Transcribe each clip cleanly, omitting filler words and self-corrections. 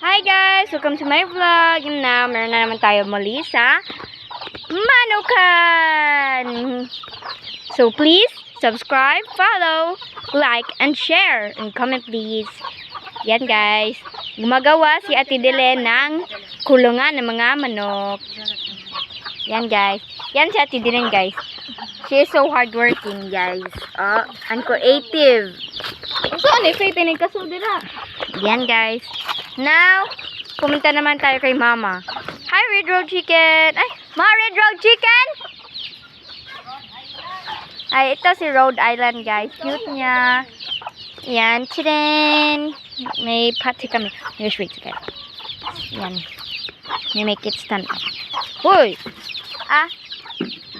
Hi guys! Welcome to my vlog. And now, meron na naman tayo muli sa Manukan! So please, subscribe, follow, like, and share. And comment please. Yan guys. Gumagawa si Ate Dele ng kulungan ng mga manok. Yan guys. Yan si Ate Dele guys. She is so hardworking guys. Oh, and creative. Saan eh? Kaya tinig kaso dira. Yan guys. Now, pumunta naman tayo kay Mama. Hi, Red Road Chicken! Ay, Ma, Red Road Chicken! Ay, ito si Rhode Island, guys. Cute niya. Yan, chicken. May pati kami. Here's wait, okay. Yan. May make it stand up. Uy! Ah,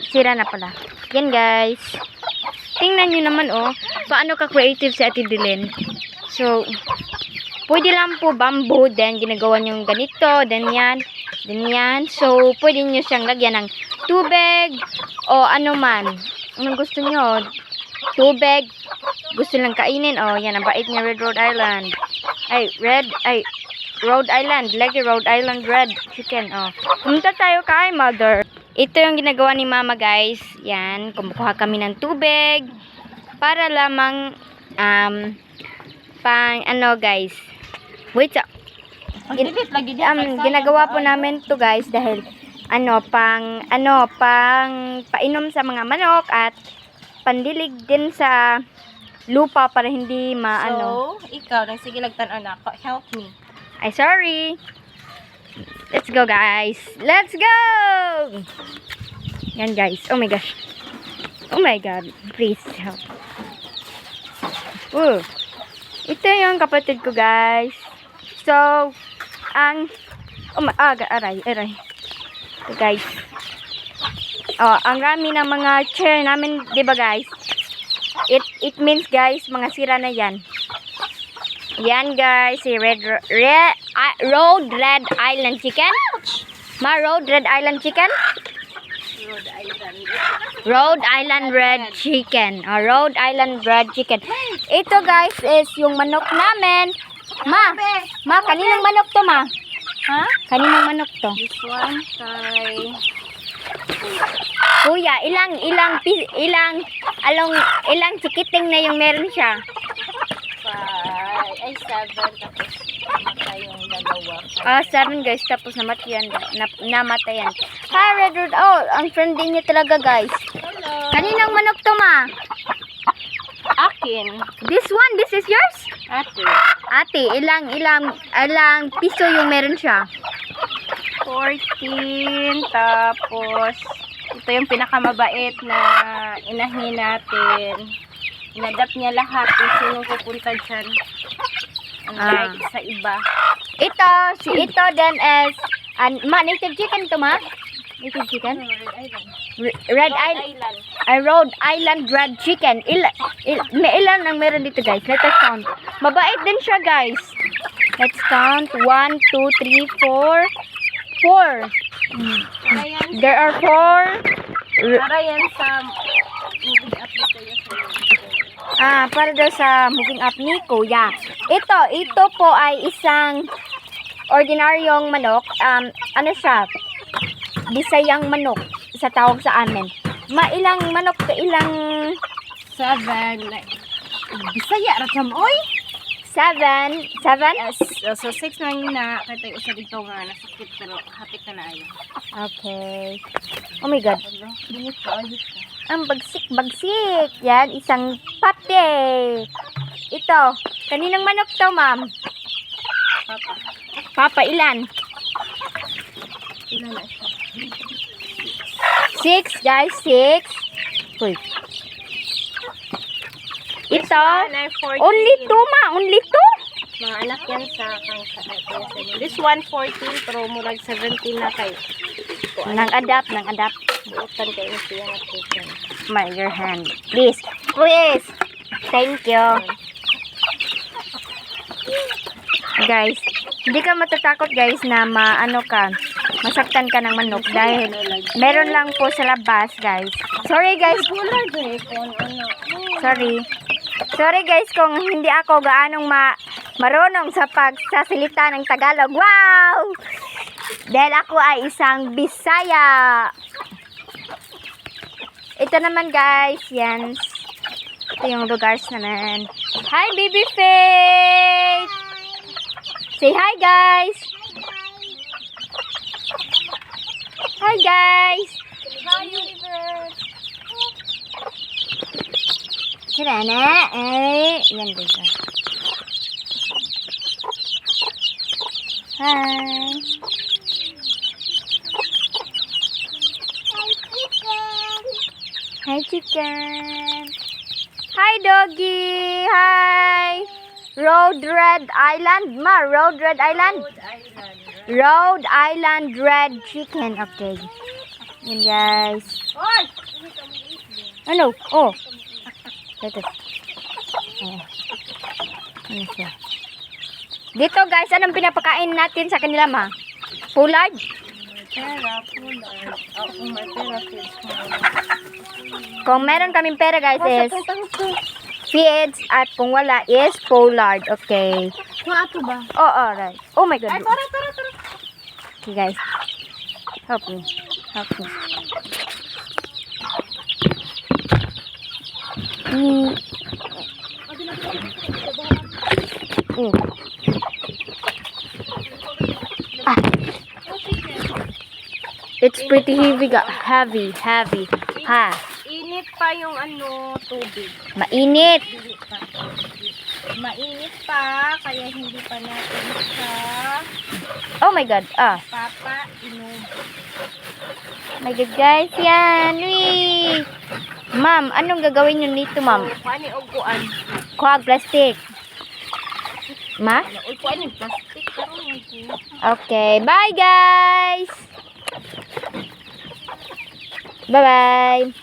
sira na pala. Yan, guys. Tingnan nyo naman, oh. Paano ka-creative si Ate Dylan. So, pwede lang po bamboo, then ginagawa nyo ganito, then yan. So, pwede nyo siyang lagyan ng tubig, o ano man. Anong gusto nyo? Tubig, gusto lang kainin, o yan, ang bait niya, Rhode Island. Rhode Island, lagi Rhode Island Red Chicken, o. Pumunta tayo kay Mother. Ito yung ginagawa ni Mama, guys. Yan, kumukuha kami ng tubig, para lamang, pang ano guys, wait, ginagawa po namin to guys dahil pang painom sa mga manok at pandilig din sa lupa para hindi So, ikaw, sige lagtan na. Help me. Ay, sorry. Let's go guys. Let's go! Yan guys. Oh my gosh. Oh my god. Please help. Ito yung kapatid ko guys. So, aray. Ito guys. Oh, ang rami ng mga chair namin, 'di ba guys? It means guys, mga sira na 'yan. Yan guys, si Rhode Island Chicken. Ma, Rhode Island Chicken? Rhode Island Red Chicken. Rhode Island Red Chicken. Ito guys is yung manok namin. Ma, kaninong manok to, ma? Ha? Kaninong manok to? This one kay Kuya, ilang chikiting na yung meron siya? 7 tapos namatay yung dalawa. 7 guys, tapos namatayan. Hi, Red Road. Oh, ang friendly niya talaga guys. Hello. Kaninong manok to, ma? Akin. This is yours? Ate. Ilang piso yung meron siya? 14. Tapos, ito yung pinakamabait na inahin natin. Inadapt niya lahat kung sino pupunta dyan. Unlike sa iba. Ito then is, native chicken to, ma? Native chicken? Red Island. Rhode Island Red Chicken. May ilan ang meron dito guys. Let us count. Mabait din siya guys. Let's count. 1, 2, 3, 4. 4. There are 4. Para yan sa moving up dito yung Para daw sa moving up ni Kuya. Ito po ay isang ordinaryong manok. Ano siya? Bisayang manok. Sa tawag sa amin. Ilang manok ka? Ilang? 7. Bisaya, racham, oy! 7? Yes. So, 6 na yun na. Kaya isa dito nga nasakit pero hapit na ayo. Okay. Oh my God. Binis ka, ayos ka. Ang bagsik. Yan, isang pate. Ito. Kaninang manok to, ma'am? Papa, ilan? Ilan na siya? 6, guys. 6. Uy. Ito. Only 2, ma. Only 2? Mga anak yan sa this one 14 pero murag 17 na kayo. Nang adapt. Buutan kayo siya na chicken. Your hand. Please. Thank you. Guys, hindi ka matatakot guys na masaktan ka ng manok dahil meron lang po sa labas guys. Sorry guys. Sorry. Sorry guys kung hindi ako gaanong marunong sa pagsasalita ng Tagalog. Wow! Dahil ako ay isang Bisaya. Ito naman guys, yan. Ito yung lugars naman. Hi baby Faith! Say hi guys! Hi guys! Hi, universe! Sila na. Ay, yan guys. Hi! Hi chicken! Hi doggy! Hi! Road Red Island. Ma, Road Red Island. Rhode Island Red Chicken. Okay. Yan guys. Hoy! Ano? Oh. Ito. Ayan. Ano siya? Dito guys, anong pinapakain natin sa kanila ma? Pollard? Pera, pullard. Ako may pera, kids. Kung meron kaming pera guys is feeds at kung wala is pollard. Okay. Kung ato ba? Oh, alright. Oh my god. Ay, tara. Okay guys. Help me. Help me. Mm. Mm. Ah. It's pretty heavy. Heavy. Ha. Init pa yung tubig. Mainit. Mainit pa, kaya hindi pa natin siya Oh my god. Ah. papainom. My god guys. Yan. Wee. Ma'am, anong gagawin nyo nito ma'am? Kuani og kuan. Kuha plastic. Ma? Uy, kuani plastic karon mo. Okay. Bye guys. Bye-bye.